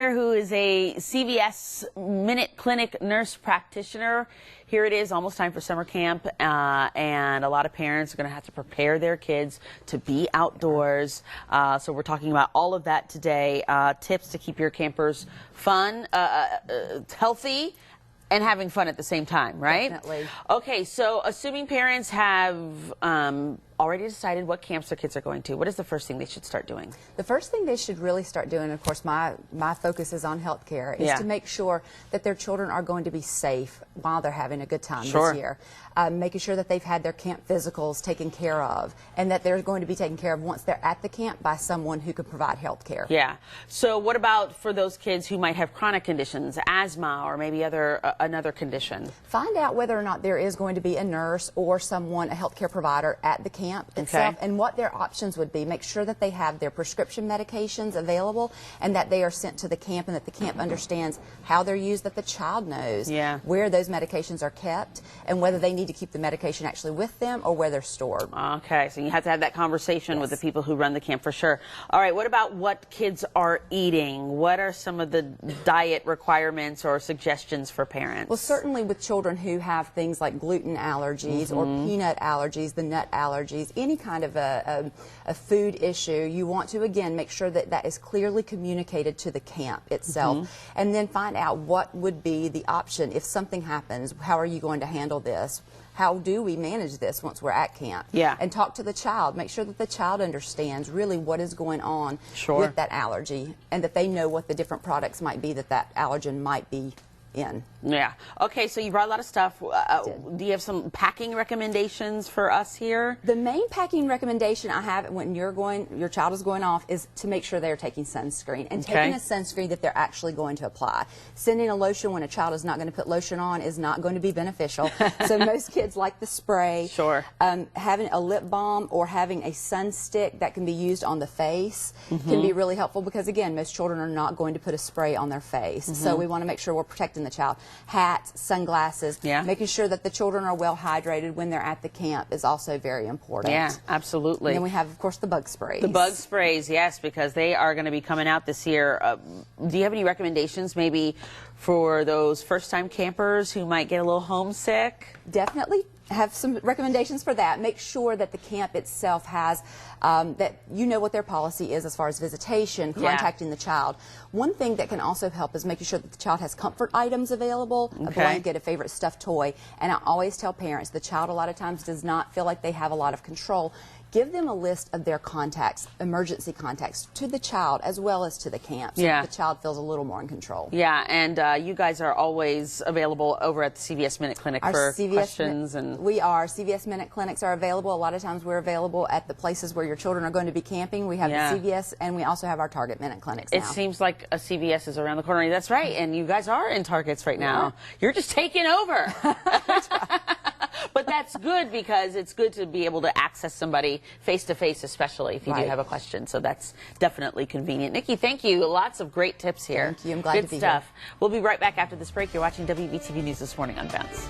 Who is a CVS Minute Clinic nurse practitioner. Here it is, almost time for summer camp, and a lot of parents are going to have to prepare their kids to be outdoors. So we're talking about all of that today. Tips to keep your campers fun, healthy, and having fun at the same time, right? Definitely. Okay, so assuming parents have already decided what camps their kids are going to, what is the first thing they should start doing? The first thing they should really start doing, of course, my focus is on health care, is to make sure that their children are going to be safe while they're having a good time this year. Making sure that they've had their camp physicals taken care of, and that they're going to be taken care of once they're at the camp by someone who can provide health care. Yeah. So what about for those kids who might have chronic conditions, asthma, or maybe another condition? Find out whether or not there is going to be a nurse or someone, a health care provider at the camp itself, and what their options would be. Make sure that they have their prescription medications available and that they are sent to the camp, and that the camp understands how they're used, that the child knows where those medications are kept and whether they need to keep the medication actually with them or where they're stored. Okay, so you have to have that conversation with the people who run the camp for sure. All right, what about what kids are eating? What are some of the diet requirements or suggestions for parents? Well, certainly with children who have things like gluten allergies or peanut allergies, the nut allergies, any kind of a food issue, you want to, again, make sure that that is clearly communicated to the camp itself, and then find out what would be the option if something happens. How are you going to handle this? How do we manage this once we're at camp? And talk to the child. Make sure that the child understands really what is going on with that allergy, and that they know what the different products might be that that allergen might be in. Yeah. Okay, so you brought a lot of stuff. Do you have some packing recommendations for us here? The main packing recommendation I have when your child is going off is to make sure they're taking sunscreen, and taking a sunscreen that they're actually going to apply. Sending a lotion when a child is not going to put lotion on is not going to be beneficial. So most kids like the spray. Having a lip balm or having a sun stick that can be used on the face can be really helpful, because again, most children are not going to put a spray on their face. So we want to make sure we're protecting the child. Hats, sunglasses, making sure that the children are well hydrated when they're at the camp is also very important. Yeah, absolutely. And then we have, of course, the bug sprays. The bug sprays, yes, because they are going to be coming out this year. Do you have any recommendations maybe for those first-time campers who might get a little homesick? Definitely have some recommendations for that. Make sure that the camp itself has, that you know what their policy is as far as visitation, contacting the child. One thing that can also help is making sure that the child has comfort items available, a blanket, a favorite stuffed toy. And I always tell parents, the child a lot of times does not feel like they have a lot of control. Give them a list of their contacts, emergency contacts, to the child as well as to the camp, so that the child feels a little more in control. Yeah, and you guys are always available over at the CVS Minute Clinic for questions. We are. CVS Minute Clinics are available. A lot of times we're available at the places where your children are going to be camping. We have the CVS, and we also have our Target Minute Clinics now. It seems like a CVS is around the corner. That's right, and you guys are in Targets right now. You're just taking over. That's right. But that's good, because it's good to be able to access somebody face-to-face, especially if you do have a question. So that's definitely convenient. Nikki, thank you. Lots of great tips here. Thank you. I'm glad to be here. We'll be right back after this break. You're watching WBTV News This Morning on Bounce.